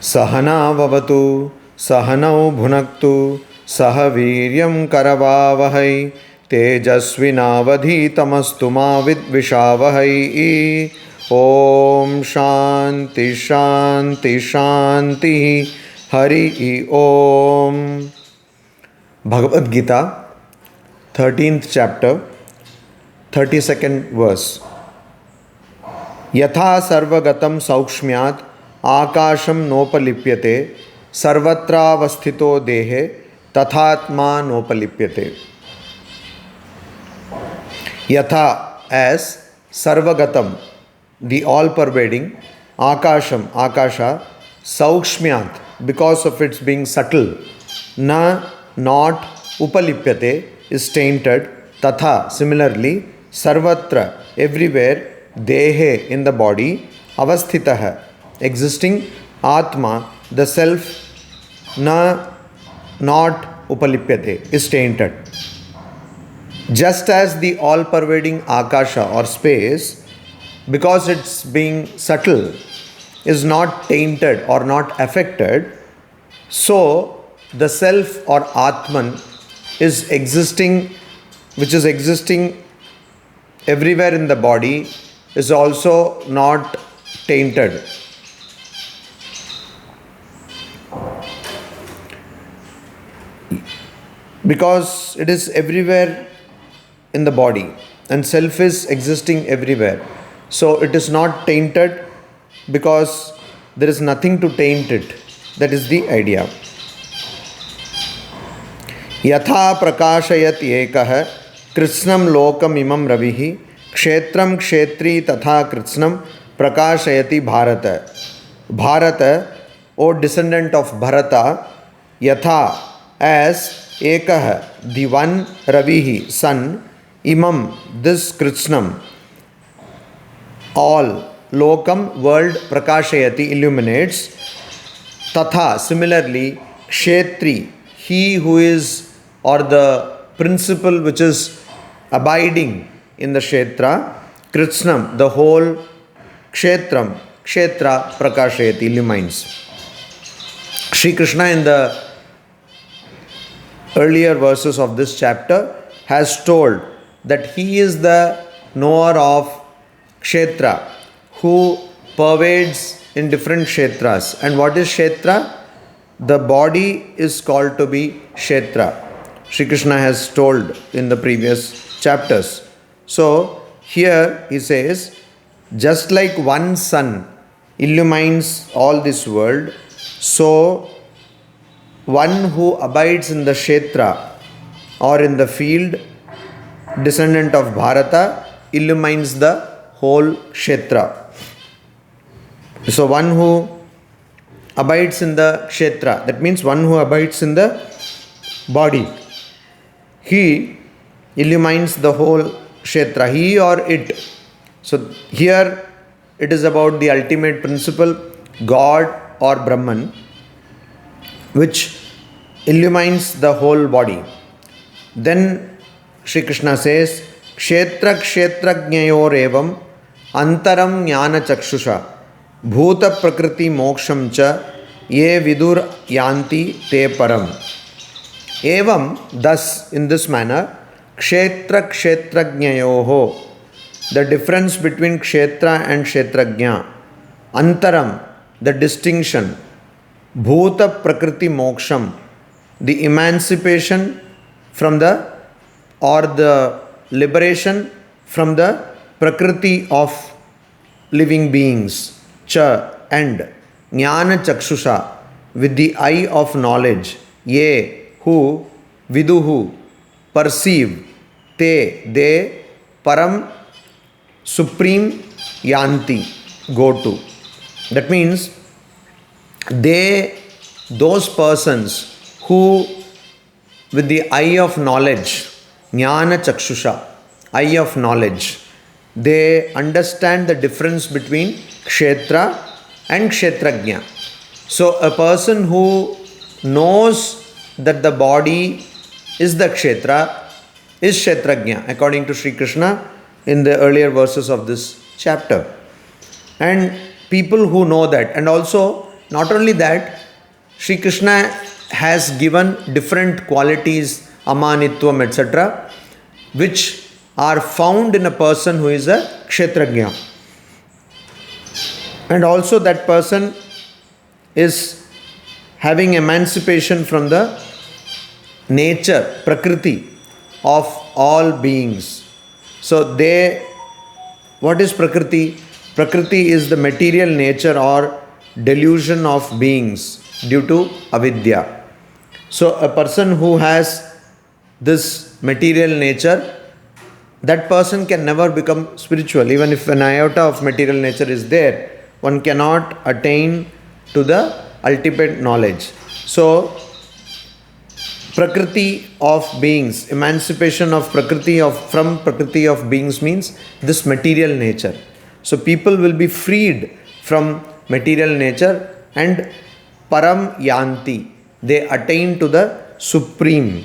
सहना भवतु सहनौ भुनक्तु सह वीर्यं करवावहै तेजस्विनावधीतमस्तु मा विद्विषावहै। ओम शांति शांति शांति। हरि ओम। Bhagavad Gita 13th chapter 32nd verse। यथा सर्वगतं सौक्ष्म्यात् आकाशं नोपलिप्यते सर्वत्रावस्थितो देहे तथात्मा नोपलिप्यते। यथा as sarvagatam, the all pervading, akasham, akasha, saukshmyat, because of its being subtle, na, not, upalipyate, is tainted, tatha, similarly, sarvatra, everywhere, dehe, in the body, avasthitah, existing, atma, the self, na, not, upalipyate, is tainted. Just as the all-pervading akasha or space, because it's being subtle, is not tainted or not affected, so the self or Atman is existing, which is existing everywhere in the body, is also not tainted. Because it is everywhere in the body and self is existing everywhere, so it is not tainted because there is nothing to taint it. That is the idea. Yatha prakashayat ekah krishnam lokam imam ravihi kshetram kshetri tatha krishnam prakashayati bharata. Bharata, O descendant of Bharata, yatha, as ekah, the one, ravihi, sun, imam, this Krishnam, all, lokam, world, prakashayati, illuminates, tatha, similarly, kshetri, he who is, or the principle which is abiding in the kshetra, Krishnam, the whole, kshetram, kshetra, prakashayati, illumines. Shri Krishna in the earlier verses of this chapter has told that he is the knower of kshetra, who pervades in different kshetras. And what is kshetra? The body is called to be kshetra. Shri Krishna has told in the previous chapters. So here he says, just like one sun illumines all this world, so one who abides in the kshetra or in the field, descendant of Bharata, illumines the whole kshetra. So one who abides in the kshetra, that means one who abides in the body, he illumines the whole kshetra, he or it. So here it is about the ultimate principle, God or Brahman, which illumines the whole body. Then Shri Krishna says, kshetra kshetrajnayor evam antaram jnana chakshusha bhuta prakriti moksham cha ye vidur yanti te param. Evam, thus, in this manner, kshetra kshetrajnayoho, the difference between kshetra and kshetrajna, antaram, the distinction, bhuta prakriti moksham, the emancipation from the, or the liberation from the prakriti of living beings, cha, and jnana chakshusha, with the eye of knowledge, ye, who, viduhu, perceive, te, they, param, supreme, yanti, go to. That means those persons who, with the eye of knowledge, jnana chakshusha, eye of knowledge, they understand the difference between kshetra and kshetrajna. So a person who knows that the body is the Kshetra, is Kshetrajna, according to Sri Krishna in the earlier verses of this chapter. And people who know that, and also not only that, Sri Krishna has given different qualities, amanitvam, etc., which are found in a person who is a Kshetrajna. And also that person is having emancipation from the nature, prakriti of all beings. So what is prakriti? Prakriti is the material nature or delusion of beings due to avidya. So a person who has this material nature, that person can never become spiritual. Even if an iota of material nature is there, one cannot attain to the ultimate knowledge. So prakriti of beings, emancipation of prakriti from prakriti of beings means this material nature. So people will be freed from material nature and param yanti. They attain to the supreme.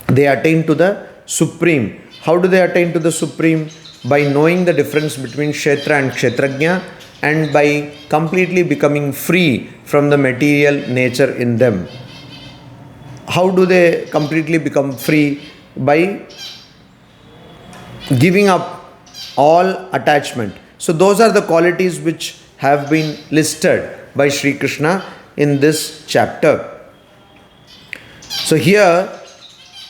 They attain to the supreme. How do they attain to the supreme? By knowing the difference between Kshetra and Kshetrajna, and by completely becoming free from the material nature in them. How do they completely become free? By giving up all attachment. So those are the qualities which have been listed by Sri Krishna in this chapter. So here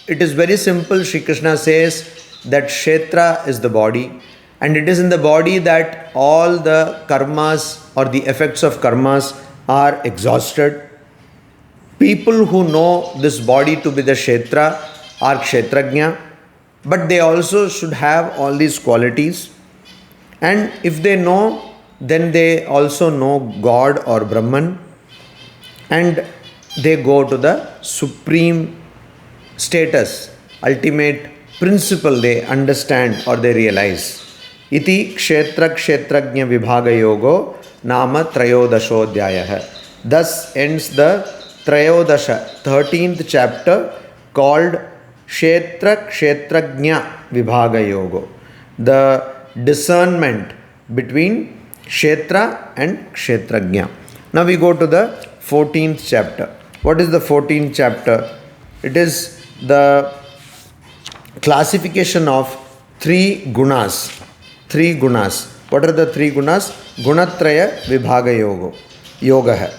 it is very simple. Sri Krishna says that Kshetra is the body, and it is in the body that all the karmas or the effects of karmas are exhausted. People who know this body to be the Kshetra are Kshetrajna, but they also should have all these qualities. And if they know, then they also know God or Brahman, and they go to the supreme status, ultimate principle they understand or they realize. Iti kshetra kshetrajna vibhaga yogo nama trayodashodhyayah. Thus ends the Trayodasha, 13th chapter, called Kshetra Kshetrajna Vibhaga Yoga. The discernment between Kshetra and Kshetrajna. Now we go to the 14th chapter. What is the 14th chapter? It is the classification of three gunas. Three gunas. What are the three gunas? Gunatraya Vibhaga Yoga.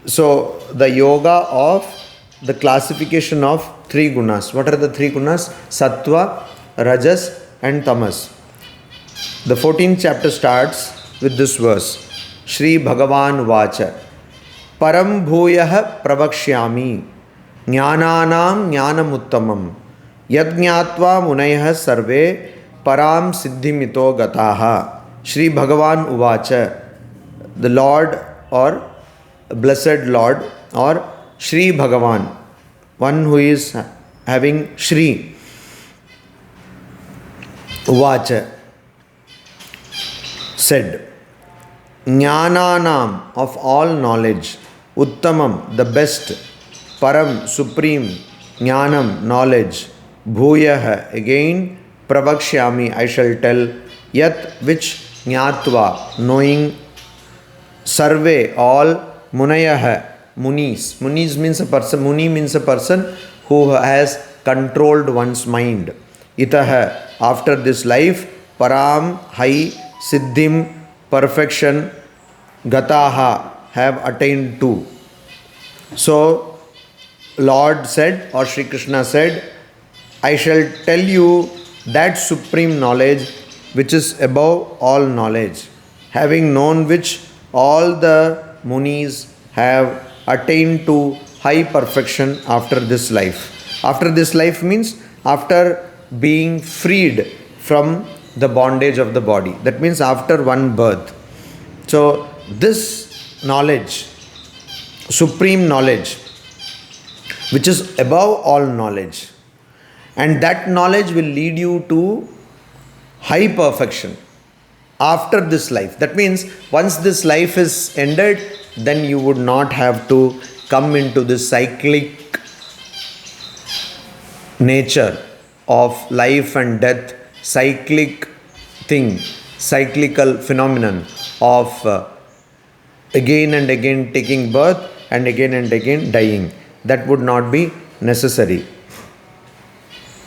So the yoga of the classification of three gunas. What are the three gunas? Sattva, Rajas and Tamas. The 14th chapter starts with this verse. Shri Bhagavan Vacha Param Bhuyah Pravakshyami Jnananam Jnanamuttamam Yajñatva Munayah Sarve Param Siddhimito Gataha. Shri Bhagavan Uvacha. The Lord or Blessed Lord or Shri Bhagavan, one who is having Shri Uvacha, said, Jnananam, of all knowledge, Uttamam, the best, Param, supreme, Jnanam, knowledge, Bhuyah, again, Pravakshyami, I shall tell, Yat, which, Jnatva, knowing, Sarve, all, Munayah, Munis. Munis means a person, Muni means a person who has controlled one's mind. Itaha, after this life, Param, high, Siddhim, perfection, Gataha, have attained to. So, Lord said, or Sri Krishna said, I shall tell you that supreme knowledge which is above all knowledge, having known which all the Munis have attained to high perfection after this life. After this life means after being freed from the bondage of the body. That means after one birth. So this knowledge, supreme knowledge, which is above all knowledge, and that knowledge will lead you to high perfection after this life. That means once this life is ended, then you would not have to come into this cyclic nature of life and death, cyclic thing, cyclical phenomenon of again and again taking birth and again dying. That would not be necessary.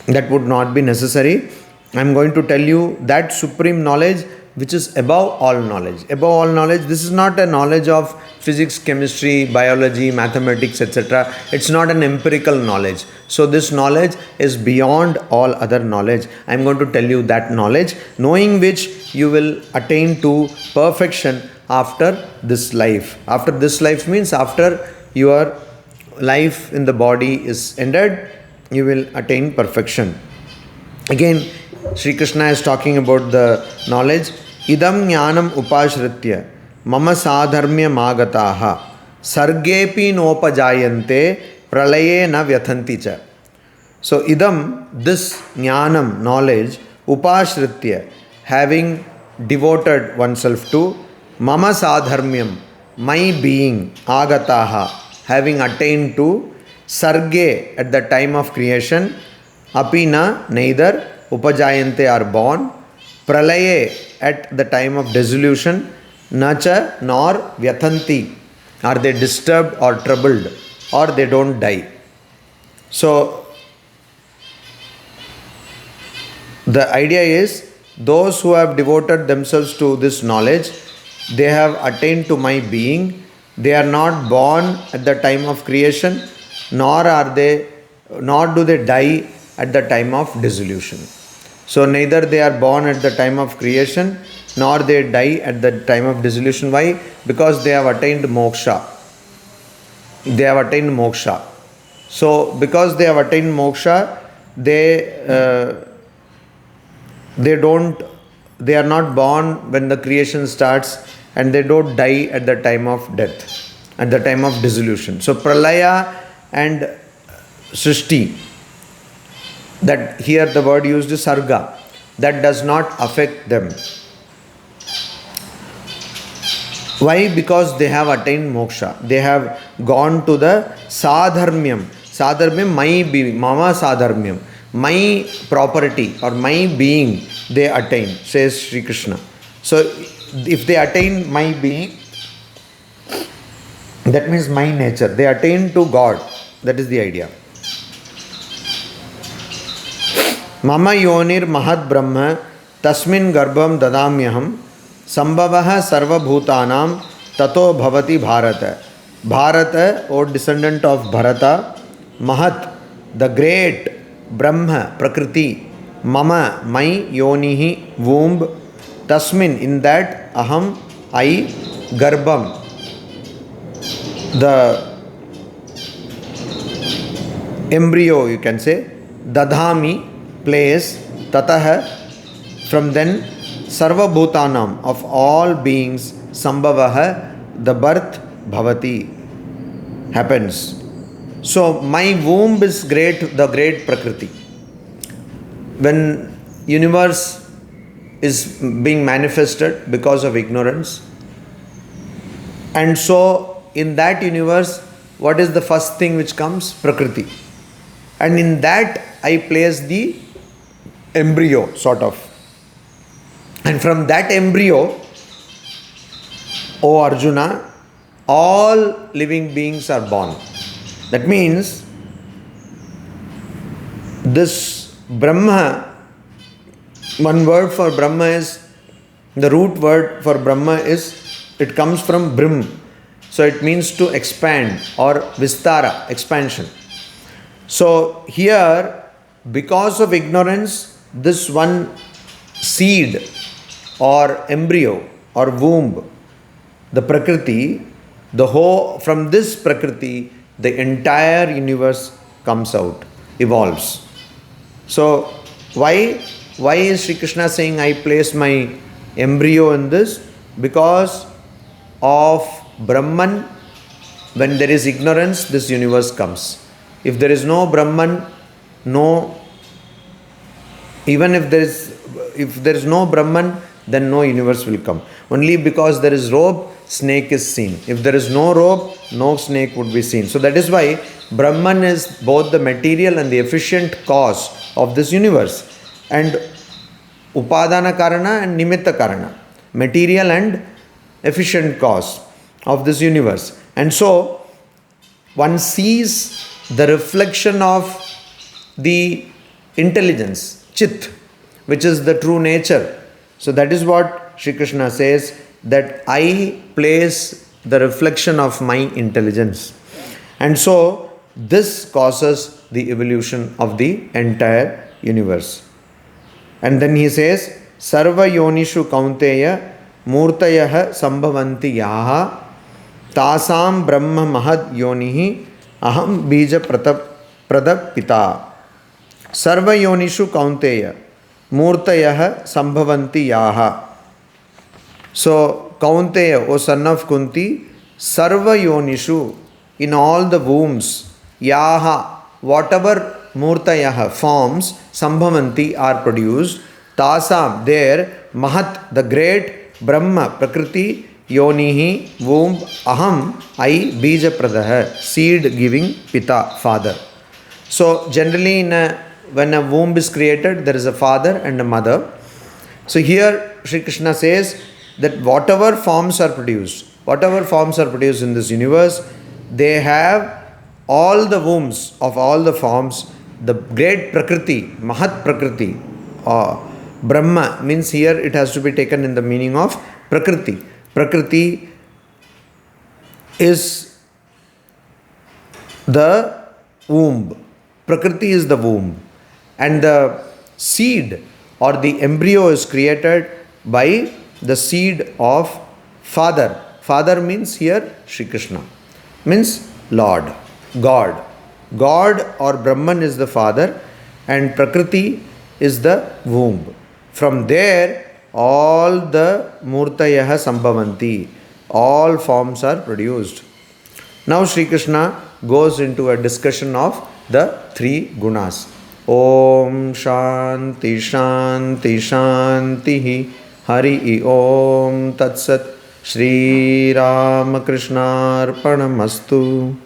That would not be necessary. I am going to tell you that supreme knowledge which is above all knowledge. Above all knowledge, this is not a knowledge of physics, chemistry, biology, mathematics, etc. It's not an empirical knowledge. So this knowledge is beyond all other knowledge. I am going to tell you that knowledge, knowing which you will attain to perfection after this life. After this life means after your life in the body is ended, you will attain perfection. Again, Sri Krishna is talking about the knowledge. Idam jnanam upashritya mama sadharmya magataha sargepi nopajayante pralaye na vyathanti cha. So idam, this jnanam, knowledge, upashritya, having devoted oneself to, mama sadharmyam, my being, agataha, having attained to, sarge, at the time of creation, apina, neither, upajayante, are born, pralaye, at the time of dissolution, nacha, nor vyathanti, are they disturbed or troubled, or they don't die. So the idea is, those who have devoted themselves to this knowledge, they have attained to my being. They are not born at the time of creation, nor do they die at the time of dissolution. So neither they are born at the time of creation, nor they die at the time of dissolution. Why? Because they have attained moksha. They have attained moksha. So because they have attained moksha, they are not born when the creation starts, and they don't die at the time of death, at the time of dissolution. So pralaya and srishti, that here the word used is sarga, that does not affect them. Why? Because they have attained moksha. They have gone to the sadharmyam. Sadharmyam, my being, mama sadharmyam, my property or my being, they attain, says Sri Krishna. So if they attain my being, that means my nature. They attain to God. That is the idea. Mama yonir mahad brahma tasmin garbham dadamyaham sambhavah sarva bhutanam tato bhavati bharata. Bharata, or descendant of Bharata, Mahat, the great, Brahma, Prakriti, Mama, my, Yonihi, womb, Tasmin, in that, Aham, I, Garbham, the embryo, you can say, Dadhami, place, Tatah, from then, Sarva Bhutanam, of all beings, Sambhavaha, the birth, Bhavati, happens. So my womb is great, the great Prakriti. When universe is being manifested because of ignorance, and so in that universe, what is the first thing which comes? Prakriti. And in that I place the embryo, sort of. And from that embryo, O Arjuna, all living beings are born. That means this Brahma, one word for Brahma is, the root word for Brahma is, it comes from Brahm. So it means to expand, or Vistara, expansion. So here, because of ignorance, this one seed or embryo or womb, the Prakriti, the whole, from this Prakriti, the entire universe comes out, evolves. So why is Sri Krishna saying I place my embryo in this? Because of Brahman, when there is ignorance, this universe comes. If there is no Brahman, even if there is no Brahman, then no universe will come. Only because there is rope, snake is seen. If there is no rope, no snake would be seen. So that is why Brahman is both the material and the efficient cause of this universe. And Upadana Karana and Nimitta Karana, material and efficient cause of this universe. And so one sees the reflection of the intelligence, Chit, which is the true nature. So that is what Sri Krishna says, that I place the reflection of my intelligence. And so this causes the evolution of the entire universe. And then he says, Sarva yonishu kaunteya murtayah sambhavanti yaha tasam brahma mahad yonihi aham bija pradapita. Sarva yonishu kaunteya murtayah sambhavanti yaha. So Kaunteya, O son of Kunti, Sarva yonishu, in all the wombs, yaha, whatever murtayaha, forms, sambhavanti, are produced, tasam, there, mahat, the great, brahma, prakriti, yonihi, womb, aham, I, bija pradaha, seed giving pita, father. So generally when a womb is created, there is a father and a mother. So here Sri Krishna says that whatever forms are produced in this universe, they have all the wombs of all the forms, the great Prakriti, Mahat Prakriti, Brahma, means here it has to be taken in the meaning of Prakriti. Prakriti is the womb. Prakriti is the womb. And the seed or the embryo is created by the seed of Father. Father means here Sri Krishna, means Lord, God. God or Brahman is the father and Prakriti is the womb. From there all the Murtayaha Sambhavanti, all forms are produced. Now Sri Krishna goes into a discussion of the three gunas. Om Shanti Shanti Shanti Hari Om Tat Sat. Shri Ramakrishna Arpanamastu.